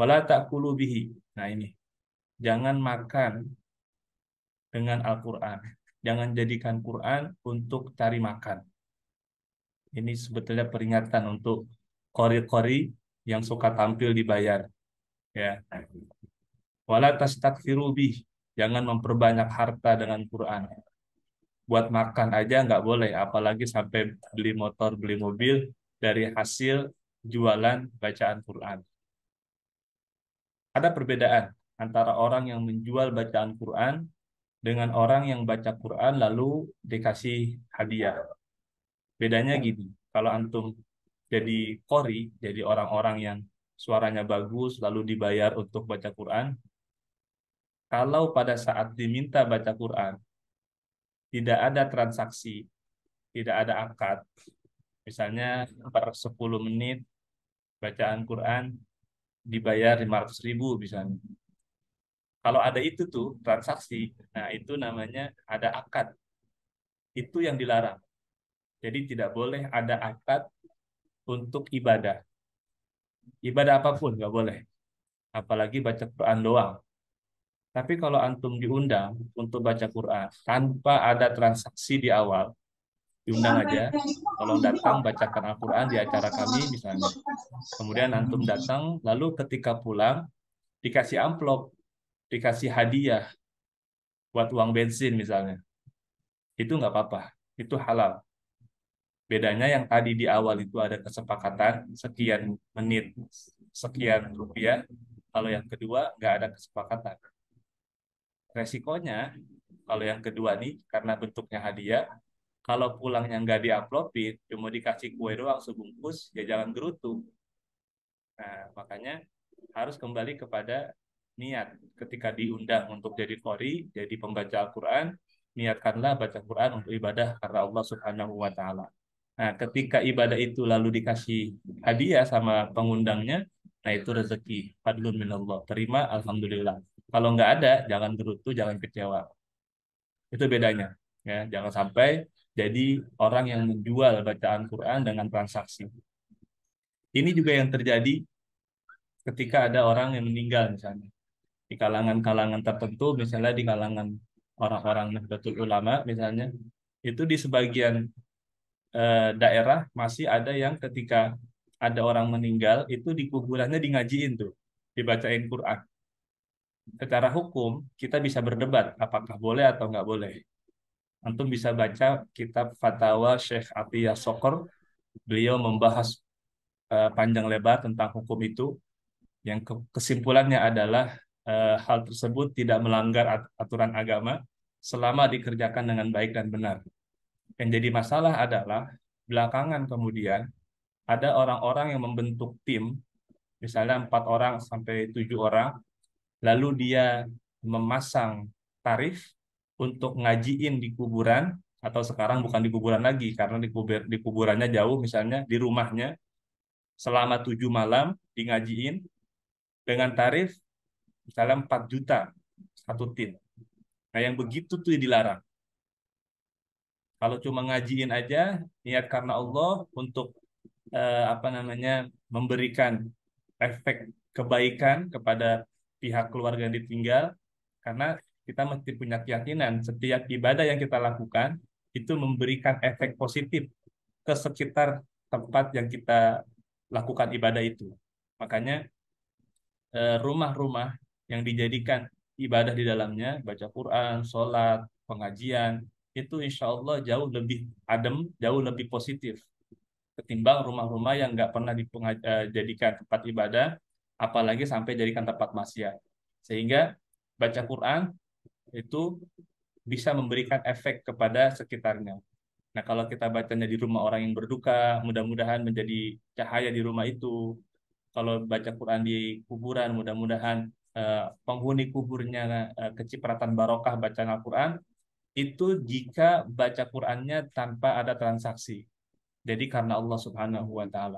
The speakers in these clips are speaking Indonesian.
Wala ta'kulu bihi. Nah ini, jangan makan dengan Al-Quran. Jangan jadikan Quran untuk cari makan. Ini sebetulnya peringatan untuk kori-kori yang suka tampil dibayar. Ya, wala tastakfiru bih. Jangan memperbanyak harta dengan Quran. Buat makan aja nggak boleh, apalagi sampai beli motor, beli mobil dari hasil jualan bacaan Quran. Ada perbedaan antara orang yang menjual bacaan Quran dengan orang yang baca Quran lalu dikasih hadiah. Bedanya gini, kalau antum jadi kori, jadi orang-orang yang suaranya bagus lalu dibayar untuk baca Quran, kalau pada saat diminta baca Quran tidak ada transaksi, tidak ada akad, misalnya per 10 menit bacaan Quran dibayar 500.000 misalnya. Kalau ada itu tuh transaksi, nah itu namanya ada akad. Itu yang dilarang. Jadi tidak boleh ada akad untuk ibadah. Ibadah apapun nggak boleh. Apalagi baca Quran doang. Tapi kalau antum diundang untuk baca Quran tanpa ada transaksi di awal, diundang aja, tolong datang bacakan Al-Quran di acara kami misalnya. Kemudian antum datang, lalu ketika pulang dikasih amplop, dikasih hadiah buat uang bensin misalnya. Itu nggak apa-apa, itu halal. Bedanya yang tadi di awal itu ada kesepakatan sekian menit, sekian rupiah. Kalau yang kedua nggak ada kesepakatan. Resikonya kalau yang kedua nih karena bentuknya hadiah, kalau pulangnya nggak diaplopin, cuma dikasih kue doang sebungkus, ya jangan gerutu. Nah, makanya harus kembali kepada niat. Ketika diundang untuk jadi qori, jadi pembaca Al-Quran, niatkanlah baca Quran untuk ibadah karena Allah Subhanahu wa Ta'ala. Nah, ketika ibadah itu lalu dikasih hadiah sama pengundangnya, nah itu rezeki, fadlun minallah. Terima, alhamdulillah. Kalau nggak ada, jangan gerutu, jangan kecewa. Itu bedanya. Ya, jangan sampai jadi orang yang menjual bacaan Quran dengan transaksi. Ini juga yang terjadi ketika ada orang yang meninggal misalnya. Di kalangan-kalangan tertentu, misalnya di kalangan orang-orang Nahdlatul Ulama misalnya, itu di sebagian daerah masih ada yang ketika ada orang meninggal itu di kuburannya di ngajiin tuh, dibacain Quran. Secara hukum kita bisa berdebat apakah boleh atau nggak boleh. Antum bisa baca kitab Fatwa Syekh Atiyah Sokor. Beliau membahas panjang lebar tentang hukum itu. Yang kesimpulannya adalah hal tersebut tidak melanggar aturan agama selama dikerjakan dengan baik dan benar. Yang jadi masalah adalah belakangan kemudian ada orang-orang yang membentuk tim, misalnya 4 orang sampai 7 orang, lalu dia memasang tarif untuk ngajiin di kuburan, atau sekarang bukan di kuburan lagi karena di kuburannya jauh, misalnya di rumahnya selama 7 malam di ngajiin dengan tarif misalnya 4 juta satu tim. Nah yang begitu tuh dilarang. Kalau cuma ngajiin aja niat karena Allah untuk apa namanya memberikan efek kebaikan kepada pihak keluarga yang ditinggal, karena kita mesti punya keyakinan setiap ibadah yang kita lakukan itu memberikan efek positif ke sekitar tempat yang kita lakukan ibadah itu. Makanya rumah-rumah yang dijadikan ibadah di dalamnya, baca Quran, sholat, pengajian, itu insya Allah jauh lebih adem, jauh lebih positif ketimbang rumah-rumah yang nggak pernah dijadikan tempat ibadah, apalagi sampai jadikan tempat maksiat. Sehingga baca Quran itu bisa memberikan efek kepada sekitarnya. Nah, kalau kita bacanya di rumah orang yang berduka, mudah-mudahan menjadi cahaya di rumah itu. Kalau baca Quran di kuburan, mudah-mudahan penghuni kuburnya kecipratan barokah bacaan Al-Quran. Itu jika baca Qurannya tanpa ada transaksi. Jadi karena Allah Subhanahu wa Ta'ala.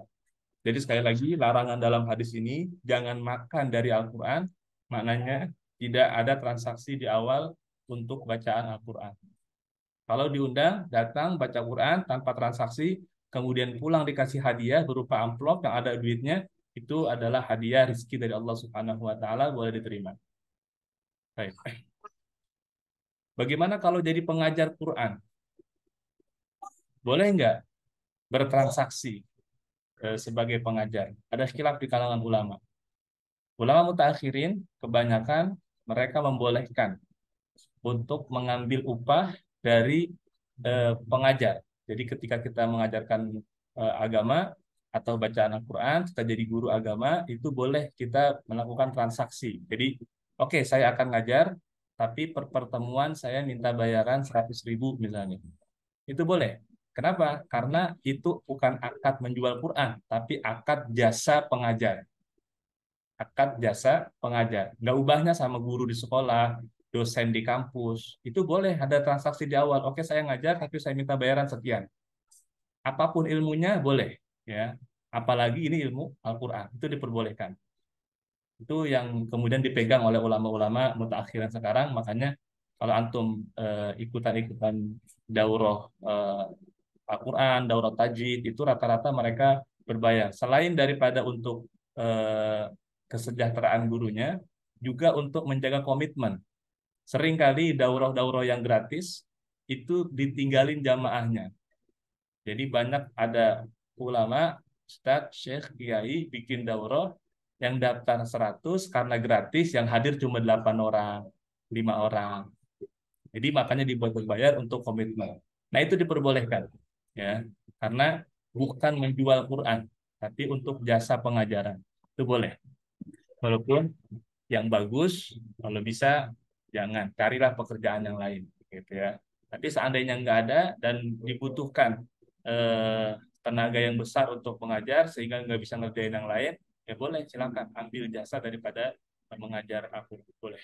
Jadi sekali lagi larangan dalam hadis ini jangan makan dari Al-Quran, maknanya tidak ada transaksi di awal untuk bacaan Al-Quran. Kalau diundang, datang baca Quran tanpa transaksi, kemudian pulang dikasih hadiah berupa amplop yang ada duitnya, itu adalah hadiah rezeki dari Allah Subhanahu wa taala, boleh diterima. Baik. Bagaimana kalau jadi pengajar Quran? Boleh nggak bertransaksi sebagai pengajar? Ada khilaf di kalangan ulama. Ulama mutakhirin kebanyakan mereka membolehkan untuk mengambil upah dari pengajar. Jadi ketika kita mengajarkan agama atau bacaan Al-Quran, kita jadi guru agama, itu boleh kita melakukan transaksi. Jadi, oke, saya akan ngajar, tapi per pertemuan saya minta bayaran 100.000 misalnya. Itu boleh. Kenapa? Karena itu bukan akad menjual Quran, tapi akad jasa pengajar. Akad jasa pengajar. Nggak ubahnya sama guru di sekolah, dosen di kampus. Itu boleh ada transaksi di awal. Oke, saya ngajar, tapi saya minta bayaran sekian. Apapun ilmunya boleh, ya. Apalagi ini ilmu Al-Quran, itu diperbolehkan. Itu yang kemudian dipegang oleh ulama-ulama mutakhiran sekarang. Makanya kalau antum ikutan-ikutan daurah Al-Quran, daurah tajwid, itu rata-rata mereka berbayar. Selain daripada untuk kesejahteraan gurunya, juga untuk menjaga komitmen. Seringkali daurah-daurah yang gratis itu ditinggalin jamaahnya. Jadi banyak ada ulama, ustadz, syekh, kiai bikin daurah yang daftar 100 karena gratis, yang hadir cuma 8 orang, 5 orang. Jadi makanya dibuat berbayar untuk komitmen. Nah, itu diperbolehkan, ya, karena bukan menjual Quran, tapi untuk jasa pengajaran. Itu boleh. Walaupun yang bagus, kalau bisa jangan, carilah pekerjaan yang lain, gitu ya. Tapi seandainya nggak ada dan dibutuhkan eh, tenaga yang besar untuk mengajar sehingga nggak bisa ngerjain yang lain, ya boleh, silakan ambil jasa daripada mengajar aku, boleh.